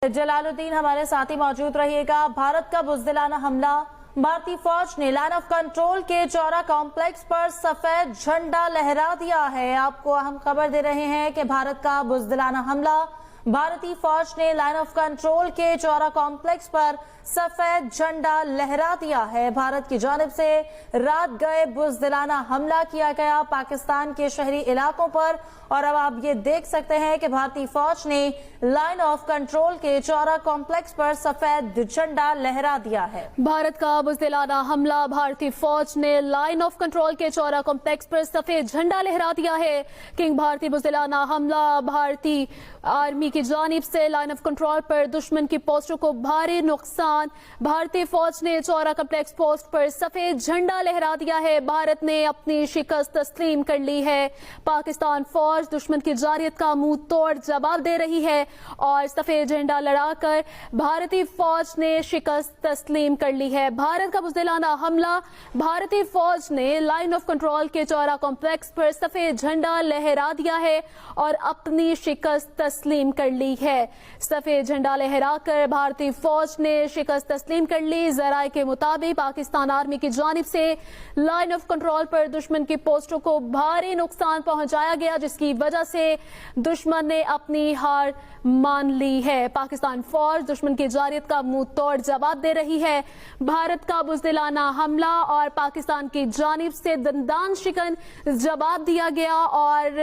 جلال الدین ہمارے ساتھی موجود رہیے گا۔ بھارت کا بزدلانہ حملہ، بھارتی فوج نے لائن آف کنٹرول کے چورا کمپلیکس پر سفید جھنڈا لہرا دیا ہے۔ آپ کو اہم خبر دے رہے ہیں کہ بھارت کا بزدلانہ حملہ، بھارتی فوج نے لائن آف کنٹرول کے چورا کمپلیکس پر سفید جھنڈا لہرا دیا ہے۔ بھارت کی جانب سے رات گئے بزدلانہ حملہ کیا گیا پاکستان کے شہری علاقوں پر، اور اب آپ یہ دیکھ سکتے ہیں کہ بھارتی فوج نے لائن آف کنٹرول کے چورا کمپلیکس پر سفید جھنڈا لہرا دیا ہے۔ بھارت کا بزدلانہ حملہ، بھارتی فوج نے لائن آف کنٹرول کے چورا کمپلیکس پر سفید جھنڈا لہرا دیا ہے۔ کنگ بھارتی بزدلانہ حملہ، بھارتی آرمی کی جانب سے لائن آف کنٹرول پر دشمن کی پوسٹوں کو بھاری نقصان، بھارتی فوج نے چورا کمپلیکس پوسٹ پر سفید جھنڈا لہرا دیا ہے۔ بھارت نے اپنی شکست تسلیم کر لی ہے۔ پاکستان فوج دشمن کی جارحیت کا منہ توڑ جواب دے رہی ہے اور سفید جھنڈا لڑا کر بھارتی فوج نے شکست تسلیم کر لی ہے۔ بھارت کا بزدلانہ حملہ، بھارتی فوج نے لائن آف کنٹرول کے چورا کمپلیکس پر سفید جھنڈا لہرا دیا ہے اور اپنی شکست تسلیم کر لی ہے۔ سفید جھنڈا لہرا کر بھارتی فوج نے شکست تسلیم کر لی۔ ذرائع کے مطابق پاکستان آرمی کی جانب سے لائن آف کنٹرول پر دشمن کی پوسٹوں کو بھاری نقصان پہنچایا گیا، جس کی وجہ سے دشمن نے اپنی ہار مان لی ہے۔ پاکستان فوج دشمن کی جارحیت کا منہ توڑ جواب دے رہی ہے۔ بھارت کا بزدلانہ حملہ اور پاکستان کی جانب سے دندان شکن جواب دیا گیا، اور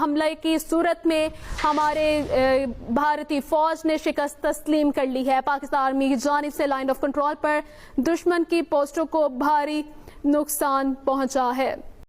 حملے کی صورت میں ہمارے بھارتی فوج نے شکست تسلیم کر لی ہے۔ پاکستان آرمی کی جانب سے لائن آف کنٹرول پر دشمن کی پوسٹوں کو بھاری نقصان پہنچا ہے۔